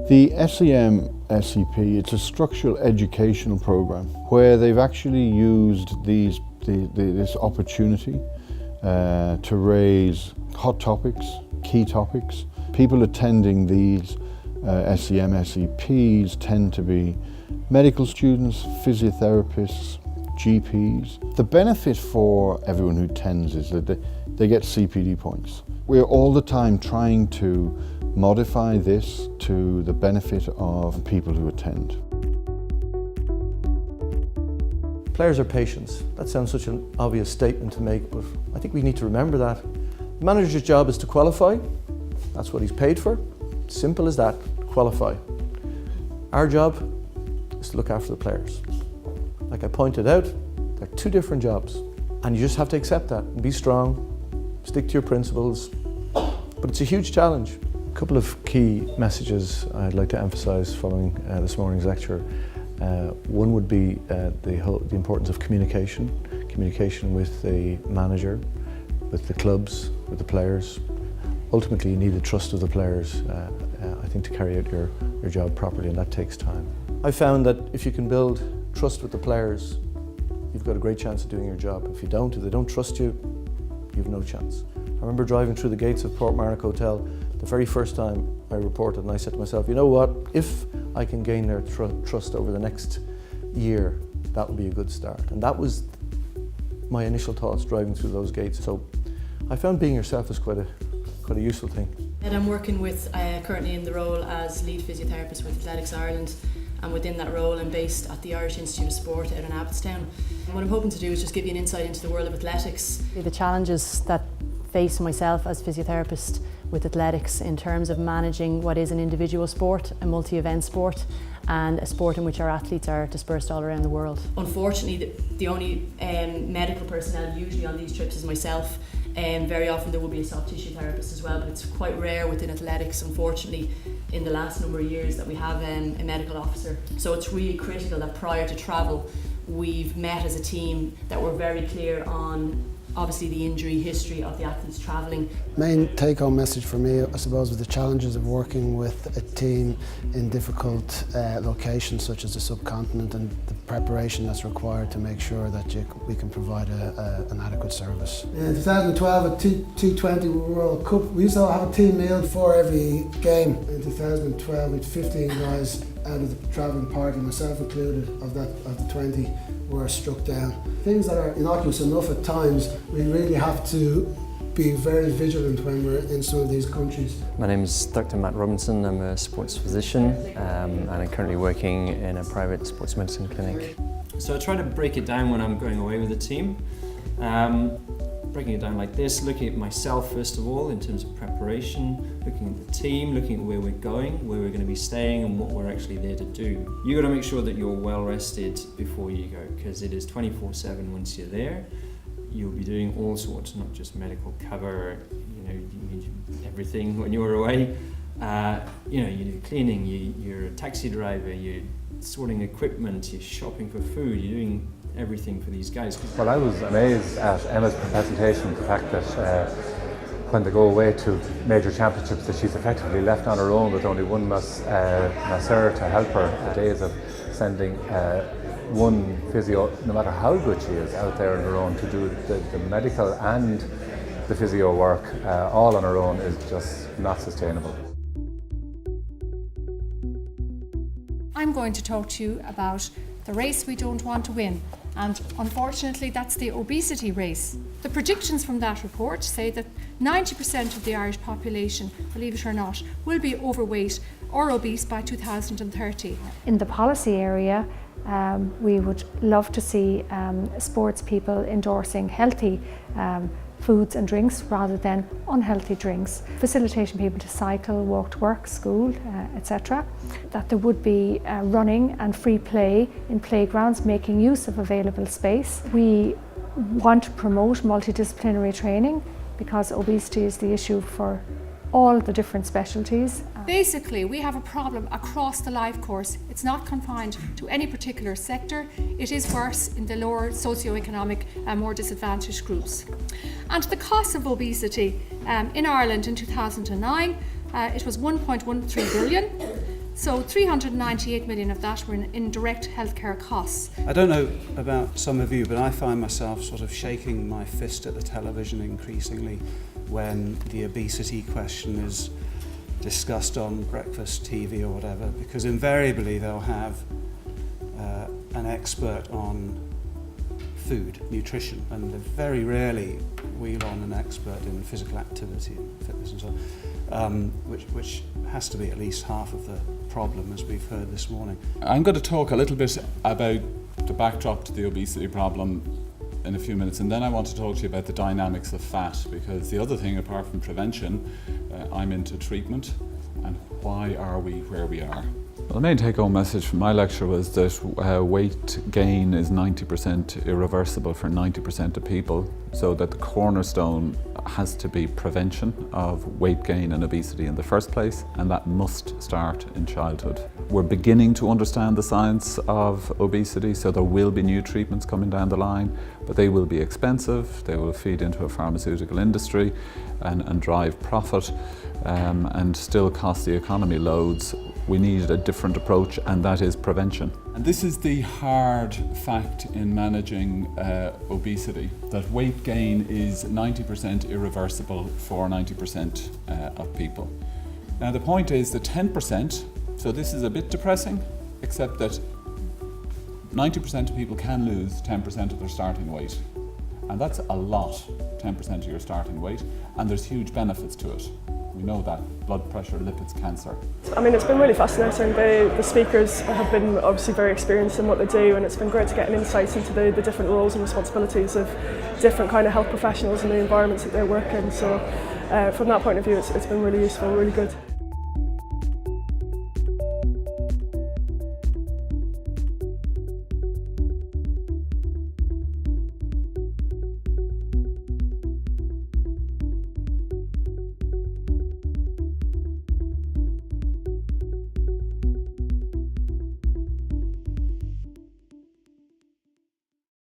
The SEM SEP, it's a structural educational program where they've actually used this opportunity to raise hot topics, key topics. People attending these SEM SEPs tend to be medical students, physiotherapists, GPs. The benefit for everyone who attends is that they get CPD points. We're all the time trying to modify this to the benefit of people who attend. Players are patients. That sounds such an obvious statement to make, but I think we need to remember that. The manager's job is to qualify. That's what he's paid for. Simple as that, qualify. Our job is to look after the players. Like I pointed out, they're two different jobs, and you just have to accept that and be strong, stick to your principles, but it's a huge challenge. A couple of key messages I'd like to emphasise following this morning's lecture. One would be the importance of communication with the manager, with the clubs, with the players. Ultimately, you need the trust of the players, I think, to carry out your job properly, and that takes time. I found that if you can build trust with the players, you've got a great chance of doing your job. If they don't trust you, you've no chance. I remember driving through the gates of Portmarnock Hotel the very first time I reported, and I said to myself, you know what, if I can gain their trust over the next year, that would be a good start. And that was my initial thoughts driving through those gates. So I found being yourself is quite a useful thing. And I'm working with, currently in the role as lead physiotherapist with Athletics Ireland, and within that role I'm based at the Irish Institute of Sport out in Abbottstown. And what I'm hoping to do is just give you an insight into the world of athletics. The challenges that face myself as physiotherapist with athletics in terms of managing what is an individual sport, a multi-event sport, and a sport in which our athletes are dispersed all around the world. Unfortunately, the only medical personnel usually on these trips is myself. Very often there will be a soft tissue therapist as well, but it's quite rare within athletics, unfortunately, in the last number of years that we have a medical officer. So it's really critical that prior to travel, we've met as a team, that we're very clear on obviously the injury history of the athletes travelling. Main take-home message for me, I suppose, was the challenges of working with a team in difficult locations such as the subcontinent, and the preparation that's required to make sure that we can provide an adequate service. In 2012 at T20 World Cup, we used to have a team meal before every game. In 2012 we had 15 guys out of the travelling party, myself included, of the 20 were struck down. Things that are innocuous enough at times, we really have to be very vigilant when we're in some of these countries. My name is Dr. Matt Robinson. I'm a sports physician and I'm currently working in a private sports medicine clinic. So I try to break it down when I'm going away with the team. Breaking it down like this, looking at myself first of all in terms of preparation, looking at the team, looking at where we're going, where we're going to be staying and what we're actually there to do. You've got to make sure that you're well rested before you go, because it is 24/7 once you're there. You'll be doing all sorts, not just medical cover, you need everything when you're away. You do cleaning, you're a taxi driver, you're sorting equipment, you're shopping for food, you're doing everything for these guys. Well, I was amazed at Emma's presentation, the fact that when they go away to major championships that she's effectively left on her own with only one masseur to help her. The days of sending one physio, no matter how good she is, out there on her own to do the medical and the physio work all on her own is just not sustainable. I'm going to talk to you about the race we don't want to win, and unfortunately that's the obesity race. The predictions from that report say that 90% of the Irish population, believe it or not, will be overweight or obese by 2030. In the policy area, we would love to see sports people endorsing healthy foods and drinks rather than unhealthy drinks, facilitating people to cycle, walk to work, school, etc. That there would be running and free play in playgrounds, making use of available space. We want to promote multidisciplinary training because obesity is the issue for all the different specialties. Basically, we have a problem across the life course. It's not confined to any particular sector. It is worse in the lower socioeconomic and more disadvantaged groups. And the cost of obesity in Ireland in 2009, it was 1.13 billion. So 398 million of that were in direct healthcare costs. I don't know about some of you, but I find myself sort of shaking my fist at the television increasingly when the obesity question is discussed on breakfast TV or whatever, because invariably they'll have an expert on food, nutrition, and they very rarely wheel on an expert in physical activity and fitness and so on, which has to be at least half of the problem, as we've heard this morning. I'm going to talk a little bit about the backdrop to the obesity problem in a few minutes, and then I want to talk to you about the dynamics of fat, because the other thing, apart from prevention, I'm into treatment and why are we where we are. Well, the main take-home message from my lecture was that weight gain is 90% irreversible for 90% of people, so that the cornerstone has to be prevention of weight gain and obesity in the first place, and that must start in childhood. We're beginning to understand the science of obesity, so there will be new treatments coming down the line, but they will be expensive, they will feed into a pharmaceutical industry and drive profit and still cost the economy loads. We need a different approach, and that is prevention. And this is the hard fact in managing obesity, that weight gain is 90% irreversible for 90% of people. Now the point is that 10%, so this is a bit depressing, except that 90% of people can lose 10% of their starting weight. And that's a lot, 10% of your starting weight, and there's huge benefits to it. We know that, blood pressure, lipids, cancer. I mean, it's been really fascinating. The speakers have been obviously very experienced in what they do, and it's been great to get an insight into the different roles and responsibilities of different kind of health professionals and the environments that they work in. So from that point of view, it's been really useful, really good.